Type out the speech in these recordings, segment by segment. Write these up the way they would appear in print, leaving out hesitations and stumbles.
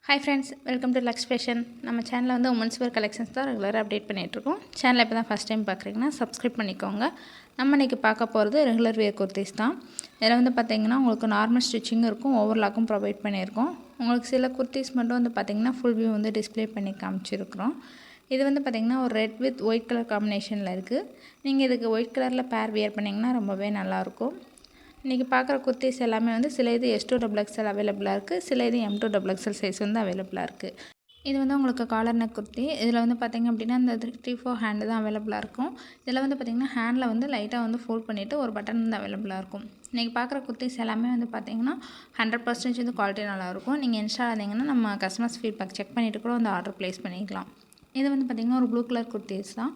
Hi friends, welcome to Lux Fashion. நம்ம சேனலில் வந்து உமன்ஸ் வேர் கலெக்ஷன்ஸ் தான் ரெகுலராக அப்டேட் பண்ணிகிட்ருக்கோம். சேனலை இப்போ தான் ஃபஸ்ட் டைம் பார்க்குறீங்கன்னா சப்ஸ்கிரைப் பண்ணிக்கோங்க. நம்ம இன்றைக்கி பார்க்க போகிறது ரெகுலர் வேர் குர்த்திஸ் தான். இதில் வந்து பார்த்திங்கன்னா உங்களுக்கு நார்மல் ஸ்டிச்சிங்கும் இருக்கும், ஓவர்லாக்கும் ப்ரொவைட் பண்ணியிருக்கோம். உங்களுக்கு சில குர்த்திஸ் மட்டும் வந்து பார்த்திங்கன்னா ஃபுல் வியூ வந்து டிஸ்பிளே பண்ணி காமிச்சிருக்கிறோம். இது வந்து பார்த்திங்கன்னா ஒரு ரெட் வித் ஒயிட் கலர் காம்பினேஷனில் இருக்குது. நீங்கள் இதுக்கு ஒயிட் கலரில் பேர் வியர் பண்ணிங்கன்னா ரொம்பவே நல்லாயிருக்கும். இன்றைக்கி பார்க்குற குர்த்திஸ் எல்லாமே வந்து சில இது S2XXL அவைலபிளாக இருக்குது, சில இது M2XXL சைஸ் வந்து அவைலபிளாக இருக்குது. இது வந்து உங்களுக்கு காலர் நெக் குர்த்தி. இதில் வந்து பார்த்திங்க அப்படின்னா இந்த 3-4 ஹேண்டு தான் அவைலபிளாக இருக்கும். இதில் வந்து பார்த்திங்கன்னா ஹேண்டில் வந்து லைட்டாக வந்து ஃபோல்ட் பண்ணிவிட்டு ஒரு பட்டன் வந்து அவைலபிளாக இருக்கும். இன்றைக்கி பார்க்குற குர்த்திஸ் எல்லாமே வந்து பார்த்திங்கன்னா 100% வந்து குவாலிட்டி நல்லாயிருக்கும். நீங்கள் இன்ஸ்டா இருந்தீங்கன்னா நம்ம கஸ்டமர்ஸ் ஃபீட்பேக் செக் பண்ணிவிட்டு கூட வந்து ஆர்டர் ப்ளேஸ் பண்ணிக்கலாம். இது வந்து பார்த்திங்கன்னா ஒரு ப்ளூ கலர் குர்த்திஸ் தான்.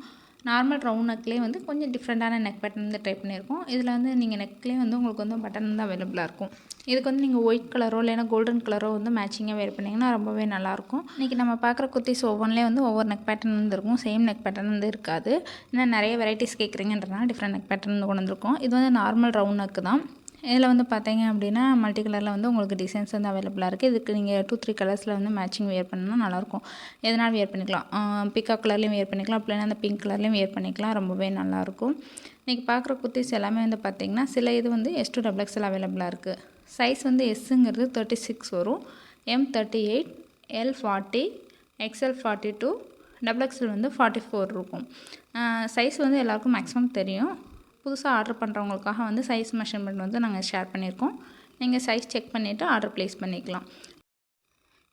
நார்மல் ரவுண்ட் நெக்லேயே வந்து கொஞ்சம் டிஃப்ரெண்ட்டான நெக் பேட்டர்ன் வந்து ட்ரை பண்ணியிருக்கோம். இதில் வந்து நீங்கள் நெக்லேயே வந்து உங்களுக்கு வந்து பட்டன் வந்து அவைலபிளாக இருக்கும். இதுக்கு வந்து நீங்கள் ஒயிட் கலரோ இல்லைனா கோல்டன் கலரோ வந்து மேட்சிங்காக வேர் பண்ணிங்கன்னா ரொம்பவே நல்லாயிருக்கும். இன்றைக்கி நம்ம பார்க்குற குர்த்திஸ் ஒவ்வொன்றிலே வந்து ஒவ்வொரு நெக் பேட்டர்ன் வந்து இருக்கும், சேம் நெக் பேட்டர்ன் வந்து இருக்காது. ஏன்னா நிறைய வெரைட்டிஸ் கேட்குறீங்கன்றதுனால டிஃப்ரெண்ட் நெக் பேட்டர்ன் வந்து கொண்டு வந்திருக்கோம். இது வந்து நார்மல் ரவுண்ட் நெக்கு தான். இதில் வந்து பார்த்தீங்க அப்படின்னா மல்டி கலரில் வந்து உங்களுக்கு டிசைன்ஸ் வந்து அவைலபிளாக இருக்குது. இதுக்கு நீங்கள் 2-3 கலர்ஸில் வந்து மேட்சிங் வியர் பண்ணால் நல்லாயிருக்கும். எதனால் வியர் பண்ணிக்கலாம், பிகாக் கலர்லேயும் வியர் பண்ணிக்கலாம், அப்படின்னா அந்த பிங்க் கலர்லேயும் வியர் பண்ணிக்கலாம், ரொம்பவே நல்லாயிருக்கும். இன்றைக்கி பார்க்குற குர்த்திஸ் எல்லாமே வந்து பார்த்திங்கன்னா சில இது வந்து S2XXL அவைலபிளாக இருக்குது. சைஸ் வந்து எஸ்ஸுங்கிறது 36 வரும், M38, L40, XL42, XXL வந்து 44 இருக்கும். சைஸ் வந்து எல்லாருக்கும் மேக்ஸிமம் தெரியும். புதுசாக ஆர்டர் பண்ணுறவங்களுக்காக வந்து சைஸ் மெஷர்மெண்ட் வந்து நாங்கள் ஷேர் பண்ணியிருக்கோம். நீங்கள் சைஸ் செக் பண்ணிவிட்டு ஆர்டர் ப்ளேஸ் பண்ணிக்கலாம்.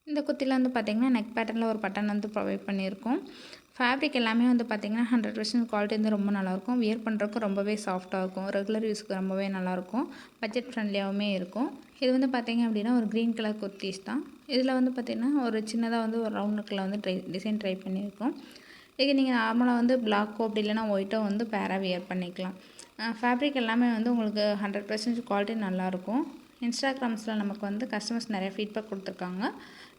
இந்த குர்த்தியில் வந்து பார்த்திங்கன்னா நெக் பேட்டர்னில் ஒரு பட்டன் வந்து ப்ரொவைட் பண்ணியிருக்கோம். ஃபேப்ரிக் எல்லாமே வந்து பார்த்திங்கன்னா 100% குவாலிட்டி வந்து ரொம்ப நல்லாயிருக்கும். வியர் பண்ணுறதுக்கு ரொம்பவே சாஃப்ட்டாக இருக்கும். ரெகுலர் யூஸ்க்கு ரொம்பவே நல்லாயிருக்கும். பட்ஜெட் ஃப்ரெண்ட்லியாகவுமே இருக்கும். இது வந்து பார்த்திங்க அப்படின்னா ஒரு க்ரீன் கலர் குர்த்திஸ் தான். இதில் வந்து பார்த்திங்கன்னா ஒரு சின்னதாக வந்து ஒரு ரவுண்ட் நெக்கில் வந்து டிசைன் ட்ரை பண்ணியிருக்கோம். இதுக்கு நீங்கள் நார்மலாக வந்து பிளாக்கோ அப்படி இல்லைனா ஒயிட்டோ வந்து பேராக வியர் பண்ணிக்கலாம். ஃபேப்ரிக் எல்லாமே வந்து உங்களுக்கு 100% குவாலிட்டி நல்லாயிருக்கும். இன்ஸ்டாகிராம்ஸில் நமக்கு வந்து கஸ்டமர்ஸ் நிறைய ஃபீட்பேக் கொடுத்துருக்காங்க.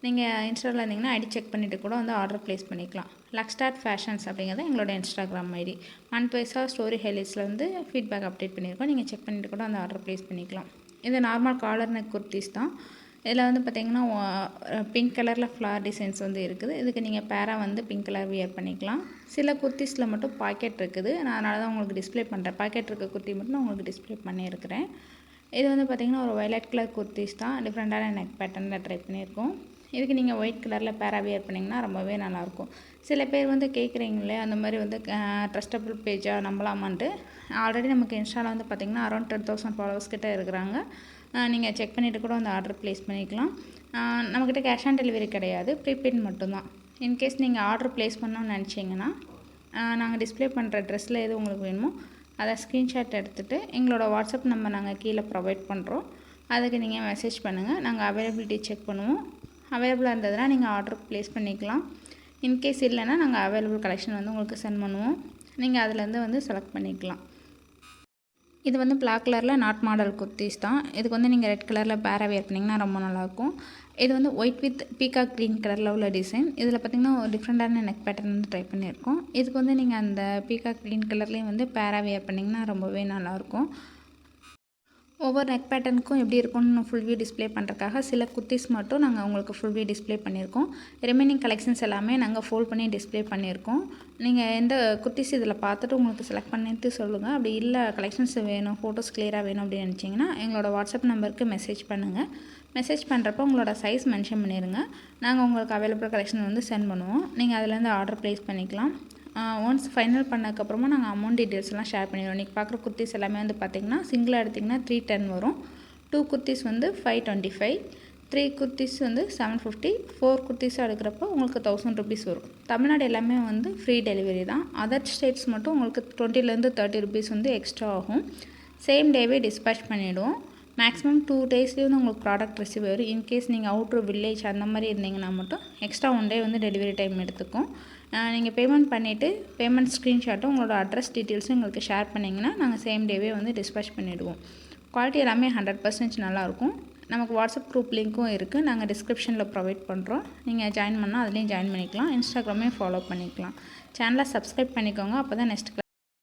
நீங்கள் இன்ஸ்டாவில் இருந்தீங்கன்னா ஐடி செக் பண்ணிவிட்டு கூட வந்து ஆர்டர் ப்ளேஸ் பண்ணிக்கலாம். லக்ஸ்டார்ட் ஃபேஷன்ஸ் அப்படிங்கிறது எங்களோட இன்ஸ்டாகிராம் ஐடி. மந்த் வைஸாக ஸ்டோரி ஹைலைட்ஸில் வந்து ஃபீட்பேக் அப்டேட் பண்ணியிருக்கோம். நீங்கள் செக் பண்ணிவிட்டு கூட அந்த ஆர்டர் ப்ளேஸ் பண்ணிக்கலாம். இது நார்மல் காலர் நெக் குர்த்திஸ் தான். இதில் வந்து பார்த்திங்கன்னா பிங்க் கலரில் ஃப்ளார் டிசைன்ஸ் வந்து இருக்குது. இதுக்கு நீங்கள் பேராக வந்து பிங்க் கலர் வியர் பண்ணிக்கலாம். சில குர்த்திஸில் மட்டும் பாக்கெட் இருக்குது. நான் அதனால தான் உங்களுக்கு டிஸ்பிளே பண்ணுறேன். பாக்கெட் இருக்க குர்த்தி மட்டும் நான் உங்களுக்கு டிஸ்பிளே பண்ணியிருக்கிறேன். இது வந்து பார்த்திங்கன்னா ஒரு வயலட் கலர் குர்த்திஸ் தான். டிஃப்ரெண்ட்டான நெக் பேட்டர்னில் ட்ரை பண்ணியிருக்கோம். இதுக்கு நீங்கள் ஒயிட் கலரில் பேராக வியர் பண்ணிங்கன்னா ரொம்பவே நல்லாயிருக்கும். சில பேர் வந்து கேட்குறீங்களே அந்த மாதிரி வந்து ட்ரஸ்டபிள் பேஜாக நம்பலாமான்ட்டு. ஆல்ரெடி நமக்கு இன்ஸ்டாவில் வந்து பார்த்திங்கன்னா அரௌண்ட் 10,000 ஃபாலோவர்ஸ் கிட்டே இருக்கிறாங்க. நீங்கள் செக் பண்ணிவிட்டு கூட அந்த ஆர்டர் ப்ளேஸ் பண்ணிக்கலாம். நம்மக்கிட்ட கேஷ் ஆன் டெலிவரி கிடையாது, ப்ரீபெய்ட் மட்டும்தான். இன்கேஸ் நீங்கள் ஆர்டர் ப்ளேஸ் பண்ணணும்னு நினச்சிங்கன்னா நாங்கள் டிஸ்பிளே பண்ணுற ட்ரெஸ்ஸில் எது உங்களுக்கு வேணுமோ அதை ஸ்க்ரீன்ஷாட் எடுத்துகிட்டு எங்களோட வாட்ஸ்அப் நம்பர் நாங்கள் கீழே ப்ரொவைட் பண்ணுறோம். அதுக்கு நீங்கள் மெசேஜ் பண்ணுங்கள். நாங்கள் அவைலபிலிட்டி செக் பண்ணுவோம். அவைலபிளாக இருந்ததுன்னா நீங்கள் ஆர்டர் ப்ளேஸ் பண்ணிக்கலாம். இன்கேஸ் இல்லைன்னா நாங்கள் அவைலபிள் கலெக்ஷன் வந்து உங்களுக்கு சென்ட் பண்ணுவோம். நீங்கள் அதுலேருந்து வந்து செலக்ட் பண்ணிக்கலாம். இது வந்து பிளாக் கலரில் நாட் மாடல் குர்த்திஸ் தான். இதுக்கு வந்து நீங்கள் ரெட் கலரில் பேராக வியர் பண்ணிங்கன்னா ரொம்ப நல்லாயிருக்கும். இது வந்து ஒயிட் வித் பீகாக் க்ரீன் கலரில் உள்ள டிசைன். இதில் பார்த்திங்கன்னா ஒரு டிஃப்ரெண்ட்டான நெக் பேட்டர்ன் வந்து ட்ரை பண்ணியிருக்கோம். இதுக்கு வந்து நீங்கள் அந்த பீகாக் க்ரீன் கலர்லேயும் வந்து பேராக வியர் பண்ணிங்கன்னா ரொம்பவே நல்லாயிருக்கும். ஒவ்வொரு நெக் பேட்டர்னுக்கும் எப்படி இருக்கும்னு ஃபுல் வியூ டிஸ்பிளே பண்ணுறதுக்காக சில குர்த்திஸ் மட்டும் நாங்கள் உங்களுக்கு ஃபுல் வியூ டிஸ்பிளே பண்ணியிருக்கோம். ரிமைனிங் கலெக்ஷன்ஸ் எல்லாமே நாங்கள் ஃபோல்ட் பண்ணி டிஸ்பிளே பண்ணியிருக்கோம். நீங்கள் எந்த குர்த்திஸ் இதில் பார்த்துட்டு உங்களுக்கு செலக்ட் பண்ணிட்டு சொல்லுங்கள். அப்படி இல்லை கலெக்ஷன்ஸ் வேணும், ஃபோட்டோஸ் கிளியராக வேணும் அப்படின்னு நினச்சிங்கன்னா எங்களோட வாட்ஸ்அப் நம்பருக்கு மெசேஜ் பண்ணுங்கள். மெசேஜ் பண்ணுறப்போ உங்களோட சைஸ் மென்ஷன் பண்ணிடுங்க. நாங்கள் உங்களுக்கு அவைலபிள் கலெக்ஷன் வந்து சென்ட் பண்ணுவோம். நீங்கள் அதிலேருந்து ஆர்டர் ப்ளேஸ் பண்ணிக்கலாம். ஒன்ஸ் ஃபைனல் பண்ணதுக்கப்புறமா நாங்கள் அமௌண்ட் டீட்டெயில்ஸ்லாம் ஷேர் பண்ணிடுவோம். இன்றைக்கி பார்க்குற குர்த்திஸ் எல்லாமே வந்து பார்த்திங்கன்னா சிங்கிளாக எடுத்திங்கன்னா 310 வரும், 2 குர்த்திஸ் வந்து 525, 3 குர்த்திஸ் வந்து 750, 4 குர்த்திஸாக எடுக்கிறப்போ உங்களுக்கு 1000 ருபீஸ் வரும். தமிழ்நாடு எல்லாமே வந்து ஃப்ரீ டெலிவரி தான். அதர் ஸ்டேட்ஸ் மட்டும் உங்களுக்கு 20 to 30 ருபீஸ் வந்து எக்ஸ்ட்ரா ஆகும். சேம் டேவே டிஸ்பேச் பண்ணிவிடுவோம். மேக்ஸிமம் 2 டேஸ்லேயே வந்து உங்களுக்கு ப்ராடக்ட் ரிசீவ் ஆகும். இன்கேஸ் நீங்கள் அவுட்ரு வில்லேஜ் அந்த மாதிரி இருந்தீங்கன்னா மட்டும் எக்ஸ்ட்ரா 1 டே வந்து டெலிவரி டைம் எடுத்துக்கும். நீங்கள் பேமெண்ட் பண்ணிவிட்டு பேமெண்ட் ஸ்க்ரீன்ஷாட்டும் உங்களோட அட்ரஸ் டீட்டெயில்ஸும் எங்களுக்கு ஷேர் பண்ணிங்கன்னா நாங்கள் சேம் டேவே வந்து டிஸ்பேச் பண்ணிவிடுவோம். குவாலிட்டி எல்லாமே 100% நல்லாயிருக்கும். நமக்கு வாட்ஸ்அப் குரூப் லிங்க்கும் இருக்குது, நாங்கள் டிஸ்கிரிப்ஷனில் ப்ரொவைட் பண்ணுறோம். நீங்கள் ஜாயின் பண்ணால் அதுலேயும் ஜாயின் பண்ணிக்கலாம். இன்ஸ்டாகிராமே ஃபாலோ பண்ணிக்கலாம். சேனலை சப்ஸ்கிரைப் பண்ணிக்கோங்க. அப்போ தான் நெக்ஸ்ட்